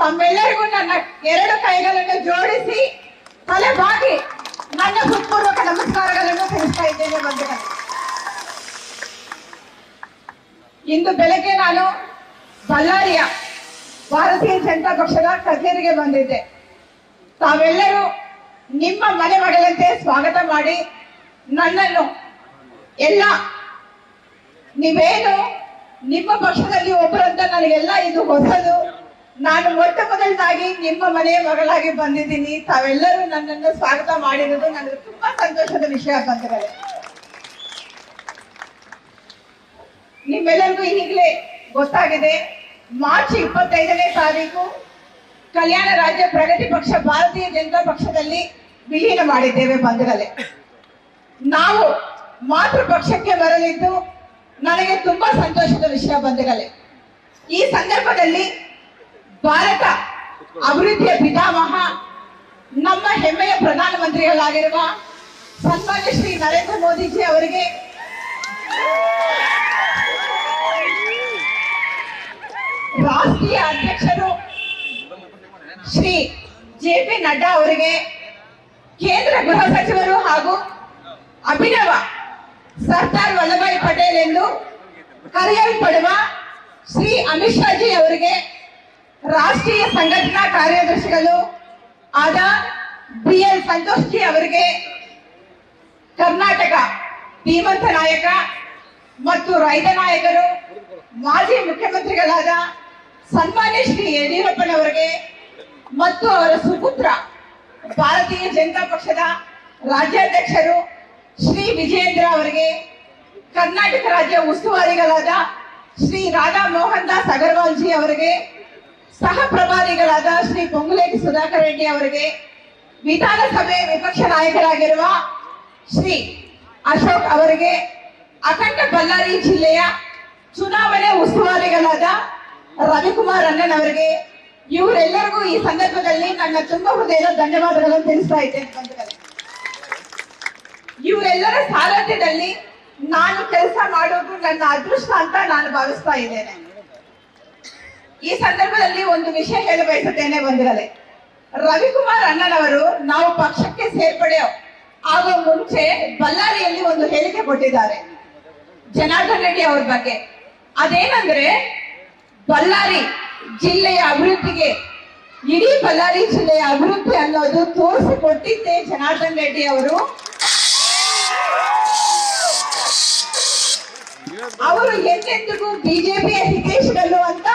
ತಮ್ಮೆಲ್ಲರಿಗೂ ನನ್ನ ಎರಡು ಕೈಗಳನ್ನು ಜೋಡಿಸಿ ತಲೆಬಾಗಿ ನನ್ನ ಹೃತ್ಪೂರ್ವಕ ನಮಸ್ಕಾರಗಳನ್ನು ತಿಳಿಸ್ತಾ ಇದ್ದೇನೆ ಬಂಧುಗಳೇ. ಇಂದು ಬೆಳಗ್ಗೆ ನಾನು ಬಳ್ಳಾರಿಯ ಭಾರತೀಯ ಜನತಾ ಪಕ್ಷದ ಕಚೇರಿಗೆ ಬಂದಿದ್ದೆ. ತಾವೆಲ್ಲರೂ ನಿಮ್ಮ ಮನೆ ಮಗಳಂತೆ ಸ್ವಾಗತ ಮಾಡಿ ನನ್ನನ್ನು ಎಲ್ಲ ನೀವೇನು ನಿಮ್ಮ ಪಕ್ಷದಲ್ಲಿ ಒಬ್ಬರಂತ ನನಗೆಲ್ಲ ಇದು ಹೊಸದು. ನಾನು ಮೊಟ್ಟ ಮೊದಲನಾಗಿ ನಿಮ್ಮ ಮನೆಯ ಮಗಳಾಗಿ ಬಂದಿದ್ದೀನಿ. ತಾವೆಲ್ಲರೂ ನನ್ನನ್ನು ಸ್ವಾಗತ ಮಾಡಿರೋದು ನನಗೆ ತುಂಬಾ ಸಂತೋಷದ ವಿಷಯ ಬಂಧುಗಳೇ. ನಿಮ್ಮೆಲ್ಲರಿಗೂ ಈಗಲೇ ಗೊತ್ತಾಗಿದೆ, ಮಾರ್ಚ್ 25ನೇ ತಾರೀಕು ಕಲ್ಯಾಣ ರಾಜ್ಯ ಪ್ರಗತಿ ಪಕ್ಷ ಭಾರತೀಯ ಜನತಾ ಪಕ್ಷದಲ್ಲಿ ವಿಲೀನ ಮಾಡಿದ್ದೇವೆ ಬಂಧುಗಳೇ. ನಾವು ಮಾತೃ ಪಕ್ಷಕ್ಕೆ ಬರಲಿದ್ದು ನನಗೆ ತುಂಬಾ ಸಂತೋಷದ ವಿಷಯ ಬಂಧುಗಳೇ. ಈ ಸಂದರ್ಭದಲ್ಲಿ ಭಾರತ ಅಭಿವೃದ್ಧಿಯ ಪಿತಾಮಹ, ನಮ್ಮ ಹೆಮ್ಮೆಯ ಪ್ರಧಾನಮಂತ್ರಿಗಳಾಗಿರುವ ಸನ್ಮಾನ್ಯ ಶ್ರೀ ನರೇಂದ್ರ ಮೋದಿಜಿ ಅವರಿಗೆ ರಾಷ್ಟ್ರೀಯ ಅಧ್ಯಕ್ಷರು ಶ್ರೀ ಜೆ.ಪಿ. ನಡ್ಡಾ ಅವರಿಗೆ, ಕೇಂದ್ರ ಗೃಹ ಸಚಿವರು ಹಾಗೂ ಅಭಿನವ ಸರ್ದಾರ್ ವಲ್ಲಭಾಯ್ ಪಟೇಲ್ ಎಂದು ಕರೆಯಲ್ಪಡುವ ಶ್ರೀ ಅಮಿತ್ ಶಾ ಜಿ ಅವರಿಗೆ, ರಾಷ್ಟ್ರೀಯ ಸಂಘಟನಾ ಕಾರ್ಯದರ್ಶಿಗಳು ಆದ ಬಿ.ಎಲ್. ಸಂತೋಷ್ ಜಿ ಅವರಿಗೆ, ಕರ್ನಾಟಕ ಧೀಮಂತ ನಾಯಕ ಮತ್ತು ರೈತ ನಾಯಕರು, ಮಾಜಿ ಮುಖ್ಯಮಂತ್ರಿಗಳಾದ ಸನ್ಮಾನ್ಯ ಶ್ರೀ ಯಡಿಯೂರಪ್ಪನವರಿಗೆ ಮತ್ತು ಅವರ ಸುಪುತ್ರ ಭಾರತೀಯ ಜನತಾ ಪಕ್ಷದ ರಾಜ್ಯಾಧ್ಯಕ್ಷರು ಶ್ರೀ ವಿಜಯೇಂದ್ರ ಅವರಿಗೆ, ಕರ್ನಾಟಕ ರಾಜ್ಯ ಉಸ್ತುವಾರಿಗಳಾದ ಶ್ರೀ ರಾಧಾ ಮೋಹನ್ ದಾಸ್ ಅಗರ್ವಾಲ್ ಜಿ ಅವರಿಗೆ, ಸಹ ಪ್ರಭಾರಿಗಳಾದ ಶ್ರೀ ಪೊಂಗುಲೇಟಿ ಸುಧಾಕರ್ ರೆಡ್ಡಿ ಅವರಿಗೆ, ವಿಧಾನಸಭೆ ವಿಪಕ್ಷ ನಾಯಕರಾಗಿರುವ ಶ್ರೀ ಅಶೋಕ್ ಅವರಿಗೆ, ಅಖಂಡ ಬಳ್ಳಾರಿ ಜಿಲ್ಲೆಯ ಚುನಾವಣೆ ಉಸ್ತುವಾರಿಗಳಾದ ರವಿಕುಮಾರ್ ಅಣ್ಣನವರಿಗೆ, ಇವರೆಲ್ಲರಿಗೂ ಈ ಸಂದರ್ಭದಲ್ಲಿ ನನ್ನ ತುಂಬ ಹೃದಯದ ಧನ್ಯವಾದಗಳನ್ನು ತಿಳಿಸ್ತಾ ಇದ್ದೇನೆ ಬಂಧುಗಳೇ. ಇವರೆಲ್ಲರ ಸಾರಥ್ಯದಲ್ಲಿ ನಾನು ಕೆಲಸ ಮಾಡೋದು ನನ್ನ ಅದೃಷ್ಟ ಅಂತ ನಾನು ಭಾವಿಸ್ತಾ ಇದ್ದೇನೆ. ಈ ಸಂದರ್ಭದಲ್ಲಿ ಒಂದು ವಿಷಯ ಹೇಳ ಬಯಸುತ್ತೇನೆ ಬಂಧುಗಳೇ. ರವಿಕುಮಾರ್ ಅಣ್ಣನವರು ನಾವು ಪಕ್ಷಕ್ಕೆ ಸೇರ್ಪಡೆ ಆಗುವ ಮುಂಚೆ ಬಳ್ಳಾರಿಯಲ್ಲಿ ಒಂದು ಹೇಳಿಕೆ ಕೊಟ್ಟಿದ್ದಾರೆ ಜನಾರ್ದನ್ ರೆಡ್ಡಿ ಅವ್ರ ಬಗ್ಗೆ. ಅದೇನಂದ್ರೆ, ಬಳ್ಳಾರಿ ಜಿಲ್ಲೆಯ ಅಭಿವೃದ್ಧಿಗೆ, ಇಡೀ ಬಳ್ಳಾರಿ ಜಿಲ್ಲೆಯ ಅಭಿವೃದ್ಧಿ ಅನ್ನೋದು ತೋರಿಸಿಕೊಟ್ಟಿದ್ದೆ ಜನಾರ್ದನ್ ರೆಡ್ಡಿ ಅವರು. ಅವರು ಎಂದೆಂದಿಗೂ ಬಿಜೆಪಿಯ ಹಿತೈಷಿಗಳು ಅಂತ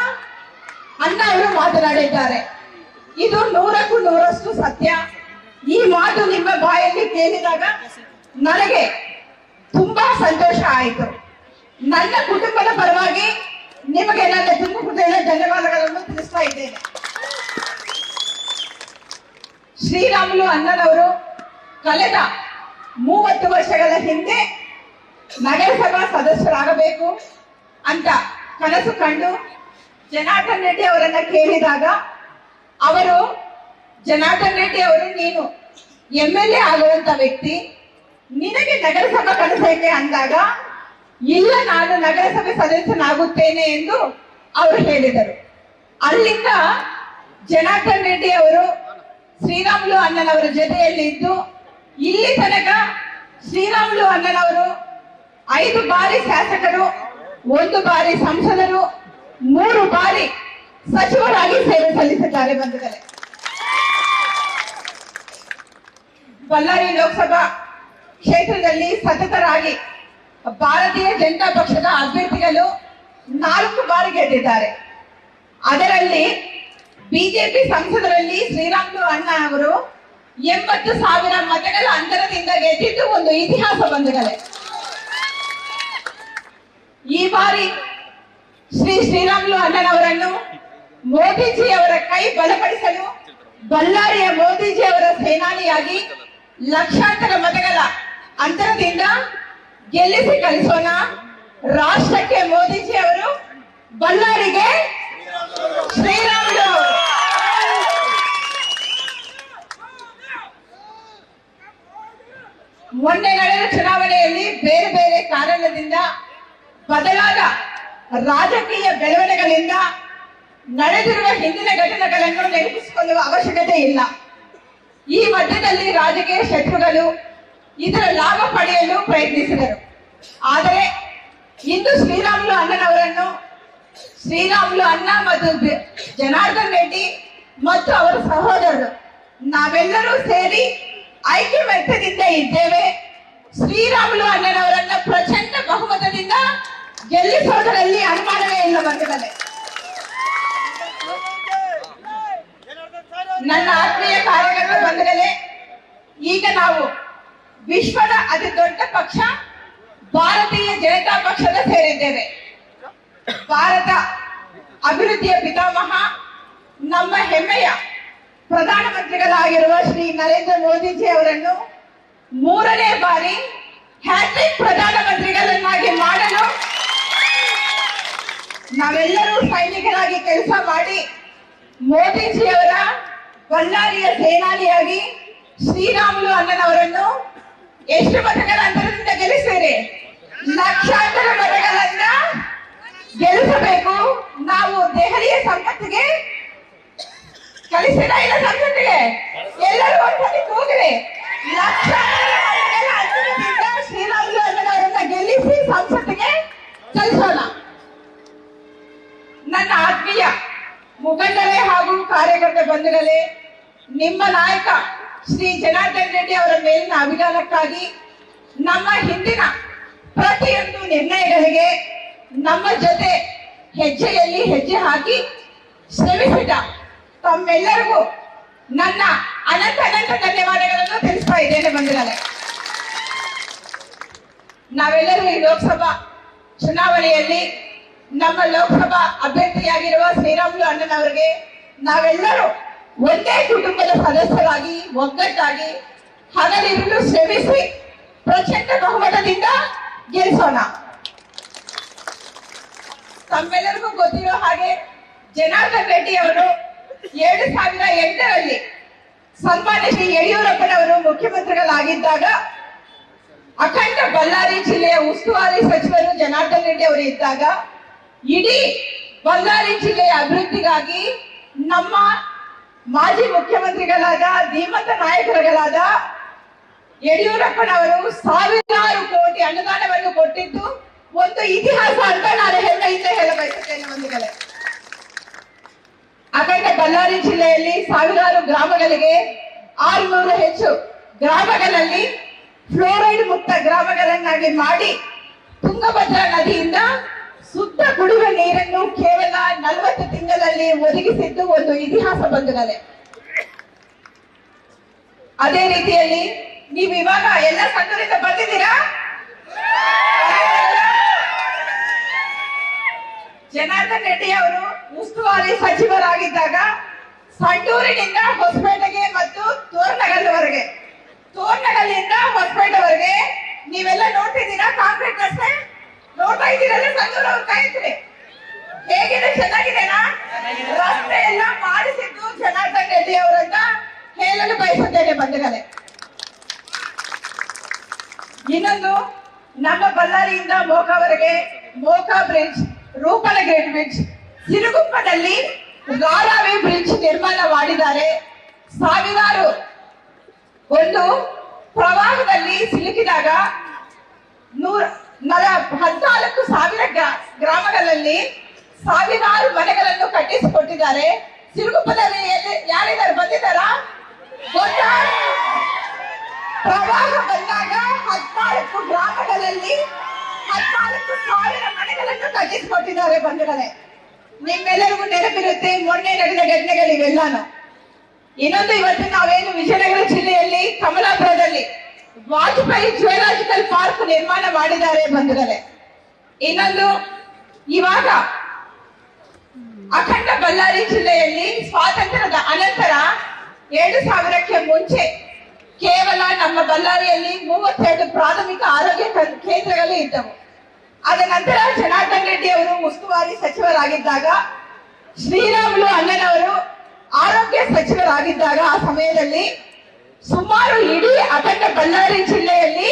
ಅಣ್ಣ ಅವರು ಮಾತನಾಡಿದ್ದಾರೆ. ಇದು 100ಕ್ಕೂ 100ರಷ್ಟು ಸತ್ಯ. ಈ ಮಾತು ನಿಮ್ಮ ಬಾಯಲ್ಲಿ ಕೇಳಿದಾಗ ನನಗೆ ತುಂಬಾ ಸಂತೋಷ ಆಯಿತು. ನನ್ನ ಕುಟುಂಬದ ಪರವಾಗಿ ನಿಮಗೆ ನನ್ನ ತುಂಬ ಹೃದಯದ ಧನ್ಯವಾದಗಳನ್ನು ತಿಳಿಸ್ತಾ ಇದ್ದೇನೆ. ಶ್ರೀರಾಮುಲು ಅಣ್ಣನವರು ಕಳೆದ 30 ವರ್ಷಗಳ ಹಿಂದೆ ನಗರಸಭಾ ಸದಸ್ಯರಾಗಬೇಕು ಅಂತ ಕನಸು ಕಂಡು ಜನಾರ್ದನ್ ರೆಡ್ಡಿ ಅವರನ್ನ ಕೇಳಿದಾಗ ಅವರು, ಜನಾರ್ದನ್ ರೆಡ್ಡಿ ಅವರು, ನೀನು MLA ಆಗುವಂತ ವ್ಯಕ್ತಿ, ನಿನಗೆ ನಗರಸಭಾ ಕನಸೈತೆ ಅಂದಾಗ, ಇಲ್ಲ ನಾನು ನಗರಸಭೆ ಸದಸ್ಯನಾಗುತ್ತೇನೆ ಎಂದು ಅವರು ಹೇಳಿದರು. ಅಲ್ಲಿಂದ ಜನಾರ್ದನ್ ರೆಡ್ಡಿ ಅವರು ಶ್ರೀರಾಮುಲು ಅಣ್ಣನವರ ಜೊತೆಯಲ್ಲಿ ಇದ್ದು ಇಲ್ಲಿ ತನಕ ಶ್ರೀರಾಮುಲು ಅಣ್ಣನವರು 5 ಬಾರಿ ಶಾಸಕರು, 1 ಬಾರಿ ಸಂಸದರು, 3 ಬಾರಿ ಸಚಿವರಾಗಿ ಸೇವೆ ಸಲ್ಲಿಸಿದ್ದಾರೆ ಬಂಧುಗಳೇ. ಬಳ್ಳಾರಿ ಲೋಕಸಭಾ ಕ್ಷೇತ್ರದಲ್ಲಿ ಸತತರಾಗಿ ಭಾರತೀಯ ಜನತಾ ಪಕ್ಷದ ಅಭ್ಯರ್ಥಿಗಳು 4 ಬಾರಿ ಗೆದ್ದಿದ್ದಾರೆ. ಅದರಲ್ಲಿ ಬಿಜೆಪಿ ಸಂಸದರಲ್ಲಿ ಶ್ರೀರಾಮುಲು ಅಣ್ಣ ಅವರು 80,000 ಮತಗಳ ಅಂತರದಿಂದ ಗೆದ್ದಿದ್ದು ಒಂದು ಇತಿಹಾಸ ಬಂಧುಗಳೇ. ಈ ಬಾರಿ ಶ್ರೀರಾಮುಲು ಅಣ್ಣನವರನ್ನು ಮೋದಿಜಿ ಅವರ ಕೈ ಬಲಪಡಿಸಲು ಬಳ್ಳಾರಿಯ ಮೋದಿಜಿ ಅವರ ಸೇನಾನಿಯಾಗಿ ಲಕ್ಷಾಂತರ ಮತಗಳ ಅಂತರದಿಂದ ಗೆಲ್ಲಿಸಿ ಕಳಿಸೋಣ. ರಾಷ್ಟ್ರಕ್ಕೆ ಮೋದಿಜಿ ಅವರು, ಬಳ್ಳಾರಿಗೆ ಶ್ರೀರಾಮುಲು. ಮೊನ್ನೆ ನಡೆದ ಚುನಾವಣೆಯಲ್ಲಿ ಬೇರೆ ಬೇರೆ ಕಾರಣದಿಂದ ಬದಲಾದ ರಾಜಕೀಯ ಬೆಳವಣಿಗೆಗಳಿಂದ ನಡೆದಿರುವ ಹಿಂದಿನ ಘಟನೆಗಳನ್ನು ತೆಗೆದುಕೊಳ್ಳುವ ಅವಶ್ಯಕತೆ ಇಲ್ಲ. ಈ ಮಧ್ಯದಲ್ಲಿ ರಾಜಕೀಯ ಶತ್ರುಗಳು ಇದರ ಲಾಭ ಪಡೆಯಲು ಪ್ರಯತ್ನಿಸಿದರು. ಆದರೆ ಇಂದು ಶ್ರೀರಾಮುಲು ಅಣ್ಣ ಮತ್ತು ಜನಾರ್ದನ್ ರೆಡ್ಡಿ ಮತ್ತು ಅವರ ಸಹೋದರರು ನಾವೆಲ್ಲರೂ ಸೇರಿ ಐಕ್ಯಮತ್ಯದಿಂದ ಇದ್ದೇವೆ. ಶ್ರೀರಾಮುಲು ಅಣ್ಣನವರನ್ನ ಪ್ರಚಂಡ ಬಹುಮತದಿಂದ ಗೆಲ್ಲಿಸುವುದರಲ್ಲಿ ಅನುಮಾನವೇ ಇಲ್ಲ ಬಂಧುಗಳೇ. ನನ್ನ ಆತ್ಮೀಯ ಕಾರ್ಯಕರ್ತ ಬಂಧುಗಳೇ, ಈಗ ನಾವು ವಿಶ್ವದ ಅತಿ ದೊಡ್ಡ ಪಕ್ಷ ಭಾರತೀಯ ಜನತಾ ಪಕ್ಷದ ಸೇರಿದ್ದೇವೆ. ಭಾರತ ಅಭಿವೃದ್ಧಿಯ ಪಿತಾಮಹ, ನಮ್ಮ ಹೆಮ್ಮೆಯ ಪ್ರಧಾನಮಂತ್ರಿಗಳಾಗಿರುವ ಶ್ರೀ ನರೇಂದ್ರ ಮೋದಿಜಿ ಅವರನ್ನು 3ನೇ ಬಾರಿ ಹ್ಯಾಟ್ರಿಕ್ ಪ್ರಧಾನಮಂತ್ರಿಗಳನ್ನಾಗಿ ಮಾಡಲು ನಾವೆಲ್ಲರೂ ಸೈನಿಕರಾಗಿ ಕೆಲಸ ಮಾಡಿ ಮೋದಿಜಿಯವರ ಬಳ್ಳಾರಿಯ ಸೇನಾನಿಯಾಗಿ ಶ್ರೀರಾಮುಲು ಅಣ್ಣನವರನ್ನು ಎಷ್ಟು ಮತಗಳ ಅಂತರದಿಂದ ಗೆಲ್ಲಿಸಿರಿ? ಲಕ್ಷಾಂತರ ಮತಗಳನ್ನ ಗೆಲ್ಲಿಸಬೇಕು. ನಾವು ದೆಹಲಿಯ ಸಂಪತ್ತಿಗೆ ಕಲಿಸಿದ ಇಲ್ಲ, ಸಂಸತ್ತಿಗೆ ಎಲ್ಲರೂ ಒಂದ್ಸತಿ ಕೂಗಿರಿ. ಲಕ್ಷಾಂತರ ಮತಗಳ ಅಂತರದಿಂದ ಶ್ರೀರಾಮುಲು ಅಣ್ಣನವರನ್ನ ಗೆಲ್ಲಿಸಿ ಸಂಸತ್ತಿಗೆ ಕಲಿಸೋಣ. ನನ್ನ ಆತ್ಮೀಯ ಮುಖಂಡರೇ ಹಾಗೂ ಕಾರ್ಯಕರ್ತ ಬಂಧುಗಳೇ, ನಿಮ್ಮ ನಾಯಕ ಶ್ರೀ ಜನಾರ್ದನ್ ರೆಡ್ಡಿ ಅವರ ಮೇಲಿನ ಅಭಿಮಾನಕ್ಕಾಗಿ ನಮ್ಮ ಹಿಂದಿನ ಪ್ರತಿಯೊಂದು ನಿರ್ಣಯಗಳಿಗೆ ನಮ್ಮ ಜೊತೆ ಹೆಜ್ಜೆಯಲ್ಲಿ ಹೆಜ್ಜೆ ಹಾಕಿ ಶ್ರಮಿಸಿದ ತಮ್ಮೆಲ್ಲರಿಗೂ ನನ್ನ ಅನಂತ ಧನ್ಯವಾದಗಳನ್ನು ತಿಳಿಸ್ತಾ ಇದ್ದೇನೆ ಬಂಧುಗಳೇ. ನಾವೆಲ್ಲರೂ ಈ ಲೋಕಸಭಾ ಚುನಾವಣೆಯಲ್ಲಿ ನಮ್ಮ ಲೋಕಸಭಾ ಅಭ್ಯರ್ಥಿಯಾಗಿರುವ ಶ್ರೀರಾಮುಲು ಅಣ್ಣನವರಿಗೆ ನಾವೆಲ್ಲರೂ ಒಂದೇ ಕುಟುಂಬದ ಸದಸ್ಯರಾಗಿ ಒಗ್ಗಟ್ಟಾಗಿ ಹಗಲಿರುಳು ಶ್ರಮಿಸಿ ಪ್ರಚಂಡ ಬಹುಮತದಿಂದ ಗೆಲ್ಲಿಸೋಣ. ತಮ್ಮೆಲ್ಲರಿಗೂ ಗೊತ್ತಿರೋ ಹಾಗೆ ಜನಾರ್ದನ್ ರೆಡ್ಡಿ ಅವರು 2008ರಲ್ಲಿ ಸನ್ಮಾನ್ಯ ಶ್ರೀ ಯಡಿಯೂರಪ್ಪನವರು ಮುಖ್ಯಮಂತ್ರಿಗಳಾಗಿದ್ದಾಗ ಅಖಂಡ ಬಳ್ಳಾರಿ ಜಿಲ್ಲೆಯ ಉಸ್ತುವಾರಿ ಸಚಿವರು ಜನಾರ್ದನ್ ರೆಡ್ಡಿ ಅವರು ಇದ್ದಾಗ ಇಡೀ ಬಳ್ಳಾರಿ ಜಿಲ್ಲೆಯ ಅಭಿವೃದ್ಧಿಗಾಗಿ ನಮ್ಮ ಮಾಜಿ ಮುಖ್ಯಮಂತ್ರಿಗಳಾದ ಧೀಮಂತ ನಾಯಕರುಗಳಾದ ಯಡಿಯೂರಪ್ಪನವರು ಸಾವಿರಾರು ಕೋಟಿ ಅನುದಾನವನ್ನು ಕೊಟ್ಟಿದ್ದು ಒಂದು ಇತಿಹಾಸ ಅಂತ ನಾನು ಹೆಮ್ಮೆಯಿಂದ ಹೇಳಬಯಸುತ್ತೇನೆ ಬಂಧುಗಳೇ. ಅಖಂಡ ಬಳ್ಳಾರಿ ಜಿಲ್ಲೆಯಲ್ಲಿ ಸಾವಿರಾರು ಗ್ರಾಮಗಳಿಗೆ 600 ಹೆಚ್ಚು ಗ್ರಾಮಗಳಲ್ಲಿ ಫ್ಲೋರೈಡ್ ಮುಕ್ತ ಗ್ರಾಮಗಳನ್ನಾಗಿ ಮಾಡಿ ತುಂಗಭದ್ರಾ ನದಿಯಿಂದ ಶುದ್ಧ ಕುಡಿಯುವ ನೀರನ್ನು ಕೇವಲ 40 ತಿಂಗಳಲ್ಲಿ ಒದಗಿಸಿದ್ದು ಒಂದು ಇತಿಹಾಸ ಬಂಧುಗಳೇ. ಅದೇ ರೀತಿಯಲ್ಲಿ ನೀವು ಇವಾಗ ಎಲ್ಲ ಸಂಘದಿಂದ ಬಂದಿದ್ದೀರಾ? ಜನಾರ್ದನ್ ರೆಡ್ಡಿ ಅವರು ಉಸ್ತುವಾರಿ ಸಚಿವರಾಗಿದ್ದಾಗ ಸಂಡೂರಿನಿಂದ ಹೊಸಪೇಟೆಗೆ ಮತ್ತು ತೋರ್ನಗಲ್ಲಿಂದ ಹೊಸಪೇಟೆವರೆಗೆ ನೀವೆಲ್ಲ ನೋಡ್ತಿದ್ದೀರಾ? ಕಾಂಕ್ರೀಟ್ ರಸ್ತೆ ನೋಡ್ತಾ ಇದ್ದೀರಲ್ಲ? ಸಂಡೂರು ಅವ್ರು ಕಾಯ್ತೀರಿ ಹೇಗಿದೆ? ಚೆನ್ನಾಗಿದೆನಾ? ರಸ್ತೆ ಎಲ್ಲ ಮಾಡಿಸಿದ್ದು ಜನಾರ್ದನ್ ರೆಡ್ಡಿ ಅವರನ್ನ ಹೇಳಲು ಬಯಸುತ್ತೇನೆ ಬಂಧುಗಳೇ. ಇನ್ನೊಂದು, ನಮ್ಮ ಬಳ್ಳಾರಿಯಿಂದ ಮೋಕಾವರೆಗೆ ಮೋಕಾ ಬ್ರಿಡ್ಜ್, ರೂಪನಗಿರಿ ಬ್ರಿಡ್ಜ್, ಸಿರುಗುಪ್ಪದಲ್ಲಿ ರಾರಾವಿ ಬ್ರಿಡ್ಜ್ ನಿರ್ಮಾಣ ಮಾಡಿದ್ದಾರೆ. ಸಾವಿರಾರು ಒಂದು ಪ್ರವಾಹದಲ್ಲಿ ಸಿಲುಕಿದಾಗ 14,000 ಗ್ರಾಮಗಳಲ್ಲಿ ಸಾವಿರಾರು ಮನೆಗಳನ್ನು ಕಟ್ಟಿಸಿಕೊಟ್ಟಿದ್ದಾರೆ. ಸಿರುಗುಪ್ಪದಲ್ಲಿ ಯಾರಿದ್ದಾರೆ? ಬಂದಿದ್ದಾರಾ? ಗೊತ್ತಾ? ಪ್ರವಾಹ ಬಂದಾಗ 14 ಗ್ರಾಮಗಳಲ್ಲಿ 14,000 ಮನೆಗಳನ್ನು ಕಟ್ಟಿಸಿಕೊಟ್ಟಿದ್ದಾರೆ ಬಂಧುಗಳೇ. ನಿಮ್ಮೆಲ್ಲರಿಗೂ ನೆನಪಿರುತ್ತೆ ಮೊನ್ನೆ ನಡೆದ ಘಟನೆಗಳಿವೆಲ್ಲಾನು. ಇನ್ನೊಂದು, ಇವತ್ತು ನಾವೇನು ವಿಜಯನಗರ ಜಿಲ್ಲೆಯಲ್ಲಿ ಕಮಲಾಪುರದಲ್ಲಿ ವಾಜಪೇಯಿ ಜಿಯೋಲಾಜಿಕಲ್ ಪಾರ್ಕ್ ನಿರ್ಮಾಣ ಮಾಡಿದ್ದಾರೆ ಬಂಧುಗಳೇ. ಇನ್ನೊಂದು, ಇವಾಗ ಅಖಂಡ ಬಳ್ಳಾರಿ ಜಿಲ್ಲೆಯಲ್ಲಿ ಸ್ವಾತಂತ್ರ್ಯದ ಅನಂತರ 2000ಕ್ಕೆ ಮುಂಚೆ ಕೇವಲ ನಮ್ಮ ಬಳ್ಳಾರಿಯಲ್ಲಿ 32 ಪ್ರಾಥಮಿಕ ಆರೋಗ್ಯ ಕೇಂದ್ರಗಳು ಇದ್ದವು. ಅದ ನಂತರ ಜನಾರ್ದನ್ ರೆಡ್ಡಿ ಅವರು ಉಸ್ತುವಾರಿ ಸಚಿವರಾಗಿದ್ದಾಗ, ಶ್ರೀರಾಮುಲು ಅಣ್ಣನವರು ಆರೋಗ್ಯ ಸಚಿವರಾಗಿದ್ದಾಗ ಆ ಸಮಯದಲ್ಲಿ ಸುಮಾರು ಇಡೀ ಅಖಂಡ ಬಳ್ಳಾರಿ ಜಿಲ್ಲೆಯಲ್ಲಿ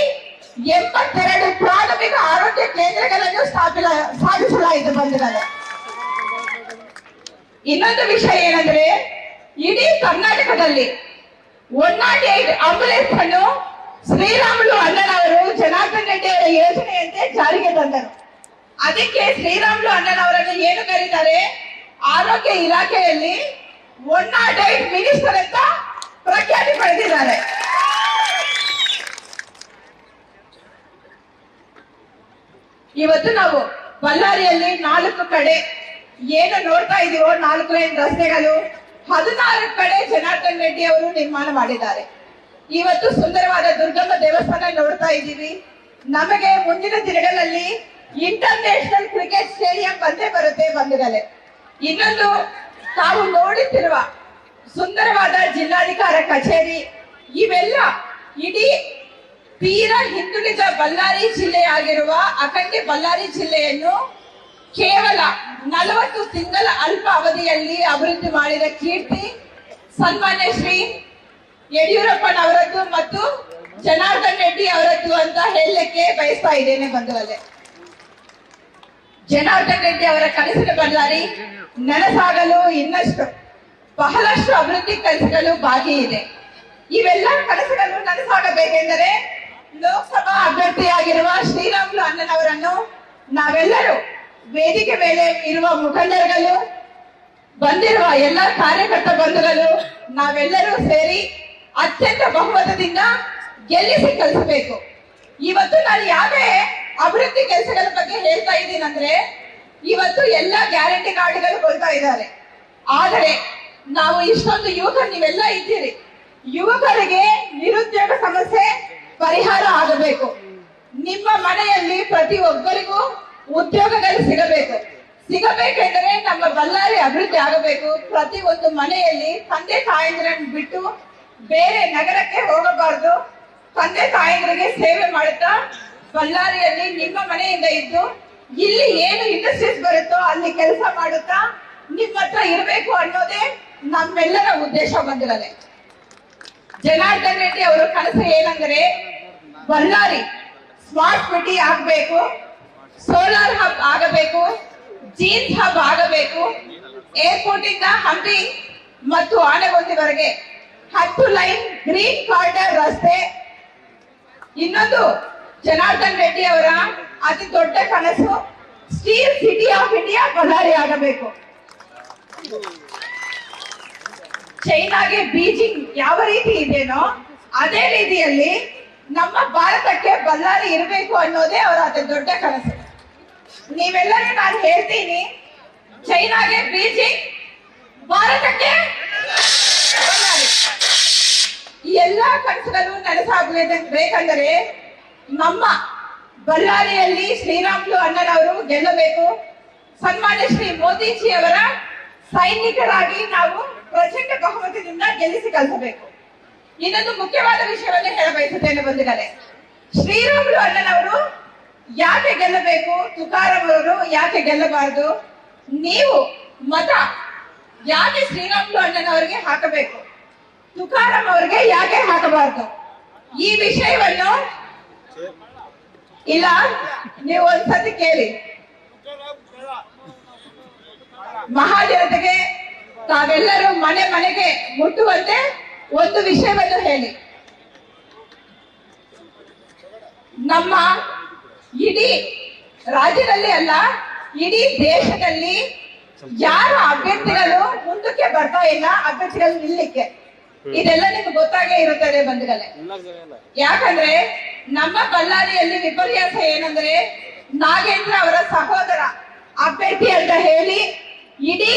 82 ಪ್ರಾಥಮಿಕ ಆರೋಗ್ಯ ಕೇಂದ್ರಗಳನ್ನು ಸ್ಥಾಪಿಸಲಾಯಿತು ಬಂಧುಗಳೇ. ಇನ್ನೊಂದು ವಿಷಯ ಏನಂದ್ರೆ, ಇಡೀ ಕರ್ನಾಟಕದಲ್ಲಿ 108 ಆಂಬುಲೆನ್ಸ್ ಅನ್ನು ಶ್ರೀರಾಮುಲು ಅಣ್ಣನವರು ಜನಾರ್ದನ್ ರೆಡ್ಡಿ ಅವರ ಯೋಜನೆಯಂತೆ ಜಾರಿಗೆ ತಂದರು. ಅದಕ್ಕೆ ಶ್ರೀರಾಮುಲು ಅಣ್ಣನವರನ್ನು ಏನು ಕರೀತಾರೆ, ಆರೋಗ್ಯ ಇಲಾಖೆಯಲ್ಲಿ 108 ಮಿನಿಸ್ಟರ್ ಅಂತ ಪ್ರಖ್ಯಾತಿ ಪಡೆದಿದ್ದಾರೆ. ಇವತ್ತು ನಾವು ಬಳ್ಳಾರಿಯಲ್ಲಿ 4 ಕಡೆ ಏನು ನೋಡ್ತಾ ಇದೀವೋ, 4 ಲೈನ್ ರಸ್ತೆಗಳು 16 ಕಡೆ ಜನಾರ್ದನ್ ರೆಡ್ಡಿ ಅವರು ನಿರ್ಮಾಣ ಮಾಡಿದ್ದಾರೆ. ಇವತ್ತು ಸುಂದರವಾದ ದುರ್ಗಮ್ಮ ದೇವಸ್ಥಾನ ನೋಡ್ತಾ ಇದ್ದೀವಿ. ನಮಗೆ ಮುಂದಿನ ದಿನಗಳಲ್ಲಿ ಇಂಟರ್ನ್ಯಾಷನಲ್ ಕ್ರಿಕೆಟ್ ಸ್ಟೇಡಿಯಂ ಬಂದೇ ಬರುತ್ತೆ ಬಂಧುಗಳೇ. ಇನ್ನೊಂದು, ತಾವು ನೋಡುತ್ತಿರುವ ಸುಂದರವಾದ ಜಿಲ್ಲಾಧಿಕಾರ ಕಚೇರಿ, ಇವೆಲ್ಲ ಇಡೀ ತೀರಾ ಹಿಂದುಳಿದ ಬಳ್ಳಾರಿ ಜಿಲ್ಲೆಯಾಗಿರುವ ಅಖಂಡ ಬಳ್ಳಾರಿ ಜಿಲ್ಲೆಯನ್ನು ಕೇವಲ 40 ತಿಂಗಳ ಅಲ್ಪ ಅವಧಿಯಲ್ಲಿ ಅಭಿವೃದ್ಧಿ ಮಾಡಿದ ಕೀರ್ತಿ ಸನ್ಮಾನ್ಯ ಶ್ರೀ ಯಡಿಯೂರಪ್ಪನವರದ್ದು ಮತ್ತು ಜನಾರ್ದನ್ ರೆಡ್ಡಿ ಅವರದ್ದು ಅಂತ ಹೇಳಲಿಕ್ಕೆ ಬಯಸ್ತಾ ಇದ್ದೇನೆ ಬಂಧುಗಳೇ. ಜನಾರ್ದನ್ ರೆಡ್ಡಿ ಅವರ ಕನಸಿನ ಬಳ್ಳಾರಿ ನನಸಾಗಲು ಇನ್ನಷ್ಟು ಬಹಳಷ್ಟು ಅಭಿವೃದ್ಧಿ ಕೆಲಸಗಳು ಬಾಕಿ ಇದೆ. ಇವೆಲ್ಲ ಕನಸುಗಳು ನನಸಾಗಬೇಕೆಂದರೆ ಲೋಕಸಭಾ ಅಭ್ಯರ್ಥಿಯಾಗಿರುವ ಶ್ರೀರಾಮುಲು ಅಣ್ಣನವರನ್ನು ನಾವೆಲ್ಲರೂ ವೇದಿಕೆ ಮೇಲೆ ಇರುವ ಮುಖಂಡರುಗಳು, ಬಂದಿರುವ ಎಲ್ಲ ಕಾರ್ಯಕರ್ತ ಬಂಧುಗಳು ನಾವೆಲ್ಲರೂ ಸೇರಿ ಅತ್ಯಂತ ಬಹುಮತದಿಂದ ಗೆಲ್ಲಿಸಿ ಕಲಿಸಬೇಕು. ಇವತ್ತು ನಾನು ಯಾವೇ ಅಭಿವೃದ್ಧಿ ಕೆಲಸಗಳ ಬಗ್ಗೆ ಹೇಳ್ತಾ ಇದ್ದೀನಂದ್ರೆ, ಇವತ್ತು ಎಲ್ಲ ಗ್ಯಾರಂಟಿ ಕಾರ್ಡ್ಗಳು ಕೊಡ್ತಾ ಇದ್ದಾರೆ. ಆದರೆ ನಾವು ಇಷ್ಟೊಂದು ಯುವಕರು ನೀವೆಲ್ಲ ಇದ್ದೀರಿ, ಯುವಕರಿಗೆ ನಿರುದ್ಯೋಗ ಸಮಸ್ಯೆ ಪರಿಹಾರ ಆಗಬೇಕು. ನಿಮ್ಮ ಮನೆಯಲ್ಲಿ ಪ್ರತಿ ಒಬ್ಬರಿಗೂ ಉದ್ಯೋಗಗಳು ಸಿಗಬೇಕೆಂದರೆ ನಮ್ಮ ಬಳ್ಳಾರಿ ಅಭಿವೃದ್ಧಿ ಆಗಬೇಕು. ಪ್ರತಿ ಒಂದು ಮನೆಯಲ್ಲಿ ತಂದೆ ತಾಯಂದಿರನ್ನು ಬಿಟ್ಟು ಬೇರೆ ನಗರಕ್ಕೆ ಹೋಗಬಾರದು. ತಂದೆ ತಾಯಂದಿರಿಗೆ ಸೇವೆ ಮಾಡುತ್ತಾ ಬಳ್ಳಾರಿಯಲ್ಲಿ ನಿಮ್ಮ ಮನೆಯಿಂದ ಇದ್ದು ಇಲ್ಲಿ ಏನು ಇಂಡಸ್ಟ್ರೀಸ್ ಬರುತ್ತೋ ಅಲ್ಲಿ ಕೆಲಸ ಮಾಡುತ್ತಾ ನಿಮ್ಮ ಹತ್ರ ಇರಬೇಕು ಅನ್ನೋದೇ ನಮ್ಮೆಲ್ಲರ ಉದ್ದೇಶ ಬಂದಿರದೆ. ಜನಾರ್ದನ್ ರೆಡ್ಡಿ ಅವರ ಕನಸು ಏನಂದ್ರೆ, ಬಳ್ಳಾರಿ ಸ್ಮಾರ್ಟ್ ಸಿಟಿ ಆಗಬೇಕು, ಸೋಲಾರ್ ಹಬ್ ಆಗಬೇಕು, ಜೀನ್ಸ್ ಹಬ್ ಆಗಬೇಕು, ಏರ್ಪೋರ್ಟ್ ಇಂದ ಹಂಪಿ ಮತ್ತು ಆನೆಗೊಂದಿವರೆಗೆ 10 ಲೈನ್ ಗ್ರೀನ್ ಕಾರ್ಡರ್ ರಸ್ತೆ. ಇನ್ನೊಂದು, ಜನಾರ್ದನ್ ರೆಡ್ಡಿ ಅವರ ಅತಿ ದೊಡ್ಡ ಕನಸು steel city of India Ballari ಆಗಬೇಕು. ಚೈನಾಗೆ ಬೀಜಿಂಗ್ ಯಾವ ರೀತಿ ಇದೆಯೋ ಅದೇ ರೀತಿಯಲ್ಲಿ ನಮ್ಮ ಭಾರತಕ್ಕೆ ಬಳ್ಳಾರಿ ಇರಬೇಕು ಅನ್ನೋದೇ ಅವರ ಅತಿ ದೊಡ್ಡ ಕನಸು. ನೀವೆಲ್ಲರೂ ನಾನು ಹೇಳ್ತೀನಿ, ಚೈನಾಗೆ ಬೀಜಿಂಗ್, ಭಾರತಕ್ಕೆ ಬಳ್ಳಾರಿ. ಈ ಎಲ್ಲಾ ಕನಸುಗಳು ನನಸಾಗಬೇಕಂದರೆ ನಮ್ಮ ಬಳ್ಳಾರಿಯಲ್ಲಿ ಶ್ರೀರಾಮುಲು ಅಣ್ಣನವರು ಗೆಲ್ಲಬೇಕು. ಸನ್ಮಾನ್ಯ ಶ್ರೀ ಮೋದಿಜಿ ಅವರ ಸೈನಿಕರಾಗಿ ನಾವು ಪ್ರಚಂಡ ಬಹುಮತದಿಂದ ಗೆಲ್ಲಿಸಿ ಕಲಿಸಬೇಕು. ಇನ್ನೊಂದು ಮುಖ್ಯವಾದ ವಿಷಯವನ್ನು ಹೇಳಬಯಸುತ್ತೇನೆ ಬಂಧುಗಳೇ, ಶ್ರೀರಾಮುಲು ಅಣ್ಣನವರು ಯಾಕೆ ಗೆಲ್ಲಬೇಕು, ತುಕಾರಾಂ ಅವರು ಯಾಕೆ ಗೆಲ್ಲಬಾರದು, ನೀವು ಮತ ಯಾಕೆ ಶ್ರೀರಾಮುಲು ಅಣ್ಣನವರಿಗೆ ಹಾಕಬೇಕು, ತುಕಾರಾಂ ಅವರಿಗೆ ಯಾಕೆ ಹಾಕಬಾರದು, ಈ ವಿಷಯವನ್ನು ಇಲ್ಲ ನೀವು ಒಂದ್ಸತಿ ಕೇಳಿ. ಮಹಾಜನತೆಗೆ ತಾವೆಲ್ಲರೂ ಮನೆ ಮನೆಗೆ ಮುಟ್ಟುವಂತೆ ಒಂದು ವಿಷಯವನ್ನು ಹೇಳಿ. ನಮ್ಮ ಇಡೀ ರಾಜ್ಯದಲ್ಲಿ ಅಲ್ಲ, ಇಡೀ ದೇಶದಲ್ಲಿ ಯಾರ ಅಭ್ಯರ್ಥಿಗಳು ಮುಂದಕ್ಕೆ ಬರ್ತಾ ಇಲ್ಲ, ಅಭ್ಯರ್ಥಿಗಳು ನಿಲ್ಲಕ್ಕೆ, ಇದೆಲ್ಲ ನಿಮ್ಗೆ ಗೊತ್ತಾಗೇ ಇರುತ್ತದೆ ಬಂಧುಗಳೇ. ಯಾಕಂದ್ರೆ ನಮ್ಮ ಬಳ್ಳಾರಿಯಲ್ಲಿ ವಿಪರ್ಯಾಸ ಏನಂದ್ರೆ, ನಾಗೇಂದ್ರ ಅವರ ಸಹೋದರ ಅಭ್ಯರ್ಥಿ ಅಂತ ಹೇಳಿ ಇಡೀ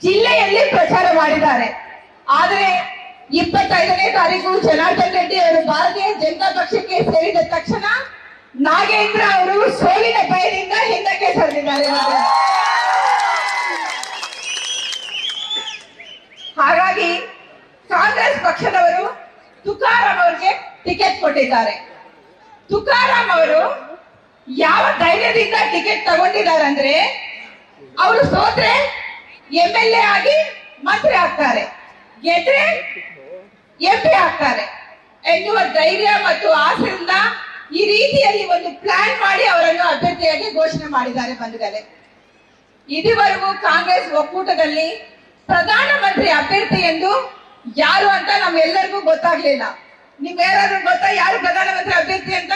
ಜಿಲ್ಲೆಯಲ್ಲಿ ಪ್ರಚಾರ ಮಾಡಿದ್ದಾರೆ. ಆದರೆ 25ನೇ ತಾರೀಕು ಜನಾರ್ದನ್ ರೆಡ್ಡಿ ಅವರು ಭಾರತೀಯ ಜನತಾ ಪಕ್ಷಕ್ಕೆ ಸೇರಿದ ತಕ್ಷಣ ನಾಗೇಂದ್ರ ಅವರು ಸೋಲಿನ ಭಯದಿಂದ ಹಿಂದಕ್ಕೆ ಸರಿದಿದ್ದಾರೆ. ಹಾಗಾಗಿ ಕಾಂಗ್ರೆಸ್ ಪಕ್ಷದವರು ತುಕಾರಾಂ ಅವರಿಗೆ ಟಿಕೆಟ್ ಕೊಟ್ಟಿದ್ದಾರೆ. ತುಕಾರಾಂ ಅವರು ಯಾವ ಧೈರ್ಯದಿಂದ ಟಿಕೆಟ್ ತಗೊಂಡಿದ್ದಾರೆ ಅಂದ್ರೆ, ಅವರು ಸೋತ್ರೆ MLA ಆಗಿ ಮಂತ್ರಿ ಆಗ್ತಾರೆ, ಗೆದ್ರೆ MP ಆಗ್ತಾರೆ ಎನ್ನುವ ಧೈರ್ಯ ಮತ್ತು ಆಸೆಯಿಂದ ಈ ರೀತಿಯಲ್ಲಿ ಒಂದು ಪ್ಲಾನ್ ಮಾಡಿ ಅವರನ್ನು ಅಭ್ಯರ್ಥಿಯಾಗಿ ಘೋಷಣೆ ಮಾಡಿದ್ದಾರೆ ಬಂಧುಗಳೇ. ಇದುವರೆಗೂ ಕಾಂಗ್ರೆಸ್ ಒಕ್ಕೂಟದಲ್ಲಿ ಪ್ರಧಾನಮಂತ್ರಿ ಅಭ್ಯರ್ಥಿ ಎಂದು ಯಾರು ಅಂತ ನಮ್ಗೆಲ್ಲರಿಗೂ ಗೊತ್ತಾಗ್ಲಿಲ್ಲ. ನಿಮ್ಗೇನಾದ್ರೂ ಗೊತ್ತಾ ಯಾರು ಪ್ರಧಾನಮಂತ್ರಿ ಅಭ್ಯರ್ಥಿ ಅಂತ?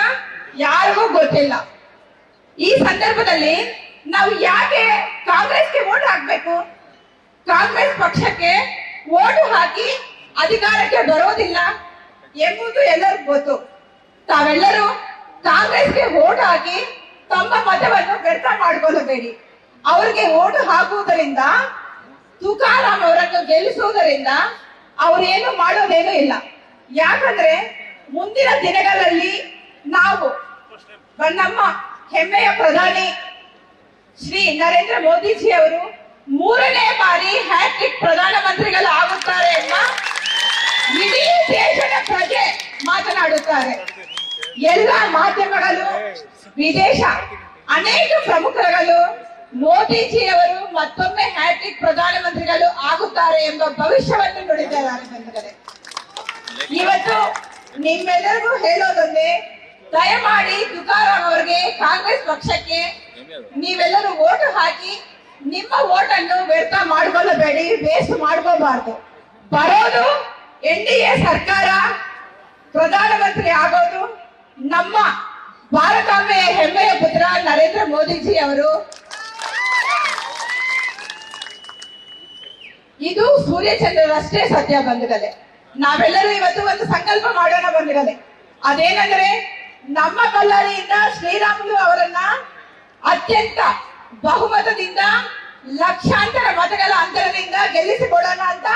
ಯಾರಿಗೂ ಗೊತ್ತಿಲ್ಲ. ಈ ಸಂದರ್ಭದಲ್ಲಿ ನಾವು ಯಾಕೆ ಕಾಂಗ್ರೆಸ್ಗೆ ವೋಟ್ ಹಾಕ್ಬೇಕು? ಕಾಂಗ್ರೆಸ್ ಪಕ್ಷಕ್ಕೆ ವೋಟ್ ಹಾಕಿ ಅಧಿಕಾರಕ್ಕೆ ಬರೋದಿಲ್ಲ ಎಂಬುದು ಎಲ್ಲರಿಗೂ ಗೊತ್ತು. ತಾವೆಲ್ಲರೂ ಕಾಂಗ್ರೆಸ್ಗೆ ವೋಟ್ ಹಾಕಿ ತಮ್ಮ ಮತವನ್ನು ವ್ಯರ್ಥ ಮಾಡಿಕೊಳ್ಳಬೇಡಿ. ಅವರಿಗೆ ವೋಟ್ ಹಾಕುವುದರಿಂದ, ತುಕಾರಾಮ್ ಅವರನ್ನು ಗೆಲ್ಲಿಸುವುದರಿಂದ ಅವರೇನು ಮಾಡೋದೇನು ಇಲ್ಲ. ಯಾಕಂದ್ರೆ ಮುಂದಿನ ದಿನಗಳಲ್ಲಿ ನಾವು ನಮ್ಮ ಹೆಮ್ಮೆಯ ಪ್ರಧಾನಿ ಶ್ರೀ ನರೇಂದ್ರ ಮೋದಿಜಿ ಅವರು 3ನೇ ಬಾರಿ ಹ್ಯಾಟ್ರಿಕ್ ಪ್ರಧಾನಮಂತ್ರಿಗಳು ಆಗುತ್ತಾರೆ ಎಂಬ ಇಡೀ ದೇಶದ ಪ್ರಜೆ ಮಾತನಾಡುತ್ತಾರೆ. ಎಲ್ಲ ಮಾಧ್ಯಮಗಳು, ವಿದೇಶ ಅನೇಕ ಪ್ರಮುಖರುಗಳು ಮೋದಿಜಿ ಅವರು ಮತ್ತೊಮ್ಮೆ ಹ್ಯಾಟ್ರಿಕ್ ಪ್ರಧಾನಮಂತ್ರಿಗಳು ಆಗುತ್ತಾರೆ ಎಂಬ ಭವಿಷ್ಯವನ್ನು ನುಡಿದಿದ್ದಾರೆ ಬಂಧುಗಳೇ. ಇವತ್ತು ನಿಮ್ಮೆಲ್ಲರಿಗೂ ಹೇಳೋದೊಂದೇ, ದಯಮಾಡಿ ತುಕಾರಾಮ್ ಅವರಿಗೆ, ಕಾಂಗ್ರೆಸ್ ಪಕ್ಷಕ್ಕೆ ನೀವೆಲ್ಲರೂ ವೋಟ್ ಹಾಕಿ ನಿಮ್ಮ ವೋಟ್ ಅನ್ನು ವ್ಯರ್ಥ ಮಾಡ್ಕೊಳ್ಳಬೇಡಿ, ವೇಸ್ಟ್ ಮಾಡ್ಕೋಬಾರ್ದು. ಬರೋದು NDA ಸರ್ಕಾರ, ಪ್ರಧಾನಮಂತ್ರಿ ಆಗೋದು ನಮ್ಮ ಭಾರತಾಂಬೆಯ ಹೆಮ್ಮೆಯ ಪುತ್ರ ನರೇಂದ್ರ ಮೋದಿಜಿ ಅವರು. ಇದು ಸೂರ್ಯಚಂದ್ರರಷ್ಟೇ ಸತ್ಯ ಬಂಧುಗಳೇ. ನಾವೆಲ್ಲರೂ ಇವತ್ತು ಒಂದು ಸಂಕಲ್ಪ ಮಾಡೋಣ ಬಂಧುಗಳೇ. ಅದೇನೆಂದ್ರೆ, ನಮ್ಮ ಬಳ್ಳಾರಿಯಿಂದ ಶ್ರೀರಾಮುಲು ಅವರನ್ನ ಅತ್ಯಂತ ಬಹುಮತದಿಂದ, ಲಕ್ಷಾಂತರ ಮತಗಳ ಅಂತರದಿಂದ ಗೆಲ್ಲಿಸಿಕೊಡೋಣ ಅಂತ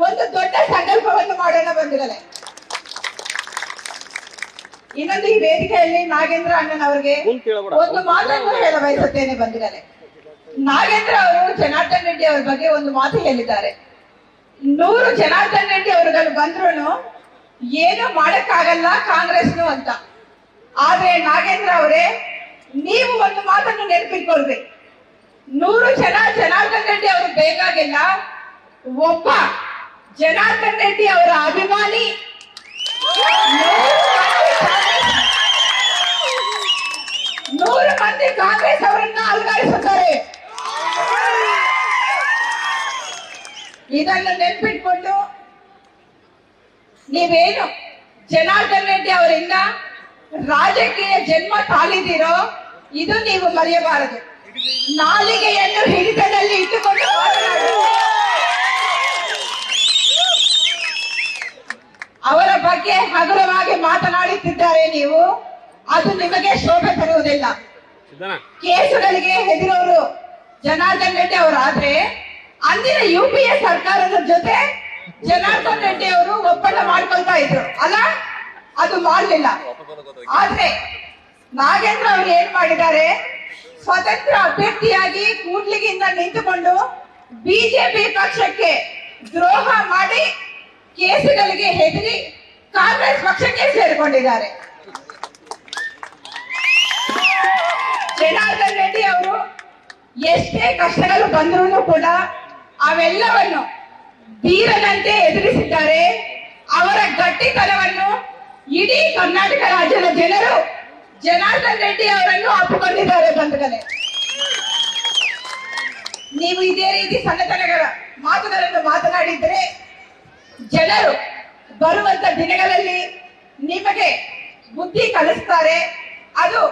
ಒಂದು ದೊಡ್ಡ ಸಂಕಲ್ಪವನ್ನು ಮಾಡೋಣ ಬಂಧುಗಳೇ. ಇನ್ನೊಂದು, ಈ ವೇದಿಕೆಯಲ್ಲಿ ನಾಗೇಂದ್ರ ಅಣ್ಣನವರಿಗೆ ಒಂದು ಮಾತನ್ನು ಹೇಳ ಬಯಸುತ್ತೇನೆ ಬಂಧುಗಳೇ. ನಾಗೇಂದ್ರ ಅವರು ಜನಾರ್ದನ್ ರೆಡ್ಡಿ ಅವರ ಬಗ್ಗೆ ಒಂದು ಮಾತು ಹೇಳಿದ್ದಾರೆ. 100 ಜನಾರ್ದನ್ ರೆಡ್ಡಿ ಅವರುಗಳು ಬಂದ್ರು ಏನು ಮಾಡಕ್ಕಾಗಲ್ಲ ಕಾಂಗ್ರೆಸ್ನು ಅಂತ. ಆದ್ರೆ ನಾಗೇಂದ್ರ ಅವರೇ, ನೀವು ಒಂದು ಮಾತನ್ನು ನೆನಪಿಟ್ಕೊಳ್ರಿ. 100 ಜನ ಜನಾರ್ದನ್ ರೆಡ್ಡಿ ಅವರು ಬೇಕಾಗಿಲ್ಲ, ಒಬ್ಬ ಜನಾರ್ದನ್ ರೆಡ್ಡಿ ಅವರ ಅಭಿಮಾನಿ 100 ಮಂದಿ ಕಾಂಗ್ರೆಸ್ ಅವರನ್ನ ಅಲುಗಾಡಿಸುತ್ತಾರೆ. ಇದನ್ನು ನೆನ್ಪಿಟ್ಕೊಂಡು ನೀವೇನು ಜನಾರ್ದನ್ ರೆಡ್ಡಿ ಅವರಿಂದ ರಾಜಕೀಯ ಜನ್ಮ ತಾಳಿದಿರೋ ಇದು ನೀವು ಮರೆಯಬಾರದು. ನಾಲಿಗೆಯನ್ನು ಹಿಡಿತದಲ್ಲಿ ಇಟ್ಟುಕೊಂಡು ಮಾತನಾಡಿ. ಅವರ ಬಗ್ಗೆ ಹಗುರವಾಗಿ ಮಾತನಾಡುತ್ತಿದ್ದಾರೆ ನೀವು, ಅದು ನಿಮಗೆ ಶೋಭೆ ತರುವುದಿಲ್ಲ. ಕೇಸುಗಳಿಗೆ ಹೆದರೋರು ಜನಾರ್ದನ್ ರೆಡ್ಡಿ ಅವರಾದ್ರೆ, ಅಂದಿನ UPA ಸರ್ಕಾರದ ಜೊತೆ ಜನಾರ್ದನ್ ರೆಡ್ಡಿ ಅವರು ಒಪ್ಪಂದ ಮಾಡ್ಕೊಳ್ತಾ ಇದ್ರು ಅಲ್ಲ, ಅದು ಮಾಡಲಿಲ್ಲ. ಆದ್ರೆ ನಾಗೇಂದ್ರ ಅವರು ಏನ್ ಮಾಡಿದ್ದಾರೆ, ಸ್ವತಂತ್ರ ಅಭ್ಯರ್ಥಿಯಾಗಿ ಕೂಡ್ಲಿಗಿಂದ ನಿಂತುಕೊಂಡು ಬಿಜೆಪಿ ಪಕ್ಷಕ್ಕೆ ದ್ರೋಹ ಮಾಡಿ ಕೇಸುಗಳಿಗೆ ಹೆದರಿ ಕಾಂಗ್ರೆಸ್ ಪಕ್ಷಕ್ಕೆ ಸೇರಿಕೊಂಡಿದ್ದಾರೆ. ಜನಾರ್ದನ್ ರೆಡ್ಡಿ ಅವರು ಎಷ್ಟೇ ಕಷ್ಟಗಳು ಬಂದರೂ ಕೂಡ ಅವೆಲ್ಲವನ್ನು ಧೀರನಂತೆ ಎದುರಿಸಿದ್ದಾರೆ. ಅವರ ಗಟ್ಟಿತನವನ್ನು ಇಡೀ ಕರ್ನಾಟಕ ರಾಜ್ಯದ ಜನರು ಜನಾರ್ದನ್ ರೆಡ್ಡಿ ಅವರನ್ನು ಅಪ್ಪಿಕೊಂಡಿದ್ದಾರೆ ಬಂಧುಗಳೇ. ನೀವು ಇದೇ ರೀತಿ ಸಣ್ಣತನಗಳ ಮಾತುಗಳನ್ನು ಮಾತನಾಡಿದ್ರೆ ಜನರು ಬರುವಂತ ದಿನಗಳಲ್ಲಿ ನಿಮಗೆ ಬುದ್ಧಿ ಕಲಿಸ್ತಾರೆ. ಅದು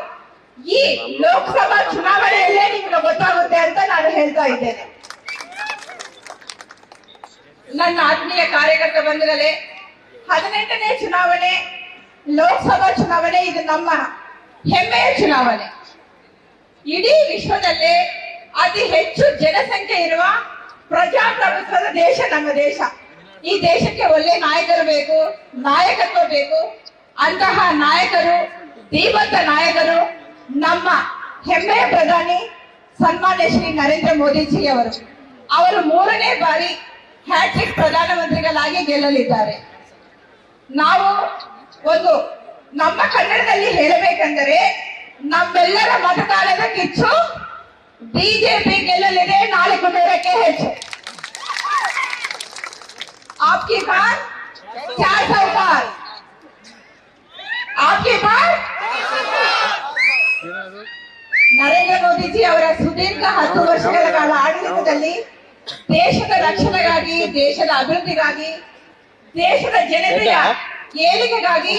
ಈ ಲೋಕಸಭಾ ಚುನಾವಣೆಯಲ್ಲೇ ನಿಮ್ಗೆ ಗೊತ್ತಾಗುತ್ತೆ ಅಂತ ನಾನು ಹೇಳ್ತಾ ಇದ್ದೇನೆ. ನನ್ನ ಆತ್ಮೀಯ ಕಾರ್ಯಕರ್ತ ಬಂಧುಗಳೇ, 18ನೇ ಚುನಾವಣೆ, ಲೋಕಸಭಾ ಚುನಾವಣೆ, ಇದು ನಮ್ಮ ಹೆಮ್ಮೆಯ ಚುನಾವಣೆ. ಇಡೀ ವಿಶ್ವದಲ್ಲೇ ಅತಿ ಹೆಚ್ಚು ಜನಸಂಖ್ಯೆ ಇರುವ ಪ್ರಜಾಪ್ರಭುತ್ವದ ದೇಶ ನಮ್ಮ ದೇಶ. ಈ ದೇಶಕ್ಕೆ ಒಳ್ಳೆ ನಾಯಕರು ಬೇಕು, ನಾಯಕತ್ವ ಬೇಕು. ಅಂತಹ ನಾಯಕರು, ಧೀಮಂತ ನಾಯಕರು ನಮ್ಮ ಹೆಮ್ಮೆಯ ಪ್ರಧಾನಿ ಸನ್ಮಾನ್ಯ ಶ್ರೀ ನರೇಂದ್ರ ಮೋದಿಜಿ ಅವರು. ಅವರು 3ನೇ ಬಾರಿ ಹ್ಯಾಟ್ರಿಕ್ ಪ್ರಧಾನಮಂತ್ರಿಗಳಾಗಿ ಗೆಲ್ಲಲಿದ್ದಾರೆ. ನಾವು ಒಂದು ನಮ್ಮ ಕನ್ನಡದಲ್ಲಿ ಹೇಳಬೇಕೆಂದರೆ, ನಮ್ಮೆಲ್ಲರ ಮತದಾನದ ಕಿಚ್ಚು ಬಿಜೆಪಿ ಗೆಲ್ಲಲಿದೆ 400ಕ್ಕೆ ಹೆಚ್ಚು. आपकी बात 400 पार, आपकी बात ನರೇಂದ್ರ ಮೋದಿಜಿ ಅವರ ಸುದೀರ್ಘ 10 ವರ್ಷಗಳ ಕಾಲ ಆಡಳಿತದಲ್ಲಿ ದೇಶದ ರಕ್ಷಣೆಗಾಗಿ, ದೇಶದ ಅಭಿವೃದ್ಧಿಗಾಗಿ ದೇಶದ ಜನತೆಯ ಏಳಿಗೆಗಾಗಿ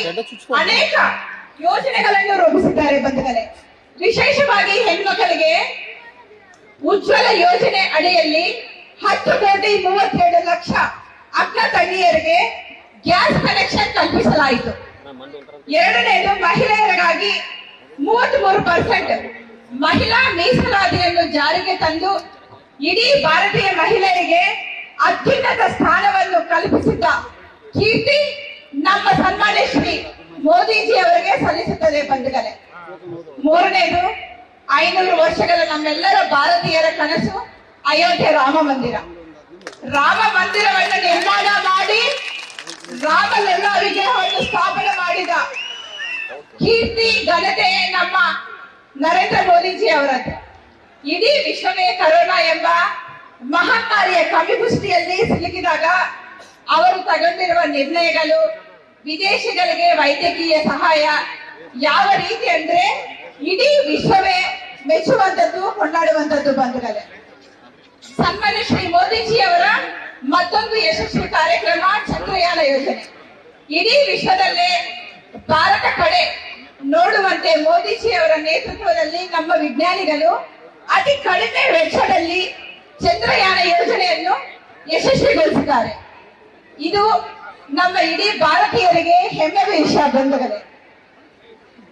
ಅನೇಕ ಯೋಜನೆಗಳನ್ನು ರೂಪಿಸಿದ್ದಾರೆ ಬಂಧುಗಳೇ. ವಿಶೇಷವಾಗಿ ಹೆಣ್ಮಕ್ಕಳಿಗೆ ಉಜ್ವಲ ಯೋಜನೆ ಅಡಿಯಲ್ಲಿ 10,32,00,000 ಅಕ್ಕ ತಂಗಿಯರಿಗೆ ಗ್ಯಾಸ್ ಕನೆಕ್ಷನ್ ಕಲ್ಪಿಸಲಾಯಿತು. ಎರಡನೇದು ಮಹಿಳೆಯರಿಗಾಗಿ 33% ಮಹಿಳಾ ಮೀಸಲಾತಿಯನ್ನು ಜಾರಿಗೆ ತಂದು ಇಡೀ ಭಾರತೀಯ ಮಹಿಳೆಯರಿಗೆ ಅತ್ಯುನ್ನತ ಸ್ಥಾನವನ್ನು ಕಲ್ಪಿಸಿದ್ದ ಕೀರ್ತಿ ನಮ್ಮ ಸನ್ಮಾನ್ಯ ಶ್ರೀ ಮೋದಿಜಿ ಅವರಿಗೆ ಸಲ್ಲಿಸುತ್ತದೆ ಬಂಧುಗಳೇ. ಮೂರನೇದು 500 ವರ್ಷಗಳ ನಮ್ಮೆಲ್ಲರ ಭಾರತೀಯರ ಕನಸು ಅಯೋಧ್ಯೆ ರಾಮ ಮಂದಿರ. ರಾಮ ಮಂದಿರವನ್ನು ನಿರ್ಮಾಣ ಮಾಡಿ ರಾಮಲಲ್ಲ ವಿಗ್ರಹವನ್ನು ಸ್ಥಾಪನೆ ಮಾಡಿದ ಕೀರ್ತಿ ಘನತೆ ನಮ್ಮ ನರೇಂದ್ರ ಮೋದಿಜಿ ಅವರದ್ದು. ಇಡೀ ವಿಶ್ವವೇ ಕರೋನಾ ಎಂಬ ಮಹಾಮಾರಿಯ ಕವಿಗುಷ್ಟಿಯಲ್ಲಿ ಸಿಲುಕಿದಾಗ ಅವರು ತಗೊಂಡಿರುವ ನಿರ್ಣಯಗಳು, ವಿದೇಶಿಗಳಿಗೆ ವೈದ್ಯಕೀಯ ಸಹಾಯ ಯಾವ ರೀತಿ ಅಂದ್ರೆ ಇಡೀ ವಿಶ್ವವೇ ಮೆಚ್ಚುವಂತದ್ದು, ಕೊಂಡಾಡುವಂತದ್ದು ಬಂಧುಗಳೇ. ಸನ್ಮಾನ್ಯ ಶ್ರೀ ಮೋದಿಜಿ ಅವರ ಮತ್ತೊಂದು ಯಶಸ್ವಿ ಕಾರ್ಯಕ್ರಮ ಚಂದ್ರಯಾನ ಯೋಜನೆ. ಇಡೀ ವಿಶ್ವದಲ್ಲೇ ಭಾರತ ಕಡೆ ನೋಡುವಂತೆ ಮೋದಿಜಿ ಅವರ ನೇತೃತ್ವದಲ್ಲಿ ನಮ್ಮ ವಿಜ್ಞಾನಿಗಳು ಅತಿ ಕಡಿಮೆ ವೆಚ್ಚದಲ್ಲಿ ಚಂದ್ರಯಾನ ಯೋಜನೆಯನ್ನು ಯಶಸ್ವಿಗೊಳಿಸಿದ್ದಾರೆ. ಇದು ನಮ್ಮ ಇಡೀ ಭಾರತೀಯರಿಗೆ ಹೆಮ್ಮೆಯ ವಿಷಯ ಬಂಧುಗಳೇ.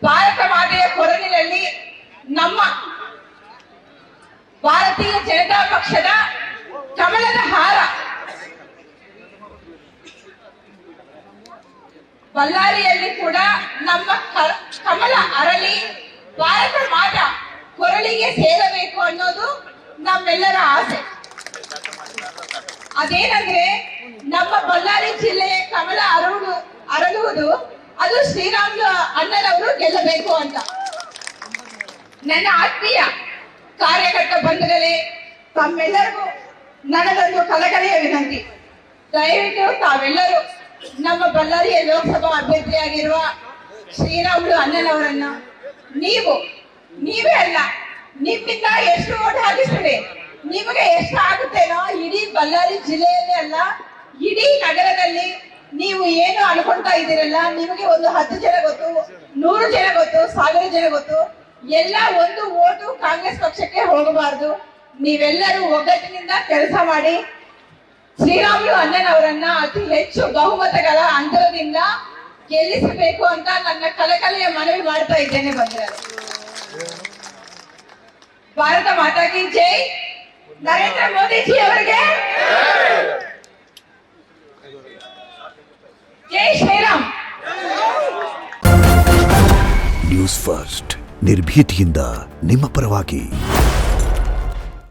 ಭಾರತ ಮಾತೆಯ ಕೊರಳಿನಲ್ಲಿ ನಮ್ಮ ಭಾರತೀಯ ಜನತಾ ಪಕ್ಷದ ಕಮಲದ ಹಾರ, ಬಳ್ಳಾರಿಯಲ್ಲಿ ಕೂಡ ನಮ್ಮ ಕಮಲ ಅರಳಿ ಭಾರತ ಮಾತಾ ಕೊರಳಿಗೆ ಸೇರಬೇಕು ಅನ್ನೋದು ನಮ್ಮೆಲ್ಲರ ಆಸೆ. ಅದೇನಂದ್ರೆ ನಮ್ಮ ಬಳ್ಳಾರಿ ಜಿಲ್ಲೆಯ ಕಮಲ ಅರಳುವುದು ಅದು ಶ್ರೀರಾಮುಲು ಅಣ್ಣನವರು ಗೆಲ್ಲಬೇಕು ಅಂತ. ನನ್ನ ಆತ್ಮೀಯ ಕಾರ್ಯಕರ್ತ ಬಂಧುಗಳೇ, ತಮ್ಮೆಲ್ಲರಿಗೂ ನನ್ನದೊಂದು ಕಳಕಳಿಯ ವಿನಂತಿ. ದಯವಿಟ್ಟು ತಾವೆಲ್ಲರೂ ನಮ್ಮ ಬಳ್ಳಾರಿಯ ಲೋಕಸಭಾ ಅಭ್ಯರ್ಥಿಯಾಗಿರುವ ಶ್ರೀರಾಮುಲು ಅಣ್ಣನವರನ್ನ ನೀವೇ ಅಲ್ಲ, ನಿಮ್ಮಿಂದ ಎಷ್ಟು ಓಟ್ ಹಾಕಿಸ್ತೀರಿ, ನಿಮಗೆ ಎಷ್ಟು ಆಗುತ್ತೇನೋ ಇಡೀ ಬಳ್ಳಾರಿ ಜಿಲ್ಲೆಯಲ್ಲೇ ಅಲ್ಲ ಇಡೀ ನಗರದಲ್ಲಿ ನೀವು ಏನು ಅನ್ಕೊಳ್ತಾ ಇದ್ದೀರಲ್ಲ, ನಿಮಗೆ ಒಂದು 10 ಜನ ಗೊತ್ತು, 100 ಜನ ಗೊತ್ತು, 1000 ಜನ ಗೊತ್ತು, ಎಲ್ಲ ಒಂದು ಓಟು ಕಾಂಗ್ರೆಸ್ ಪಕ್ಷಕ್ಕೆ ಹೋಗಬಾರದು. ನೀವೆಲ್ಲರೂ ಒಗ್ಗಟ್ಟಿನಿಂದ ಕೆಲಸ ಮಾಡಿ ಶ್ರೀರಾಮುಲು ಅಣ್ಣನವರನ್ನ ಅತಿ ಹೆಚ್ಚು ಬಹುಮತಗಳ ಅಂತರದಿಂದ ಗೆಲ್ಲಿಸಬೇಕು ಅಂತ ನನ್ನ ಕಳಕಳಿಯ ಮನವಿ ಮಾಡ್ತಾ ಇದ್ದೇನೆ ಬಂದ್ರೆ. ಭಾರತ ಮಾತಾ ಕಿ ಜೈ. ನರೇಂದ್ರ ಮೋದಿಜಿ ಅವರಿಗೆ ಜೈ ಶ್ರೀರಾಮ್. ನ್ಯೂಸ್ ಫಸ್ಟ್ ನಿರ್ಭೀತಿಯಿಂದ ನಿಮ್ಮ ಪರವಾಗಿ.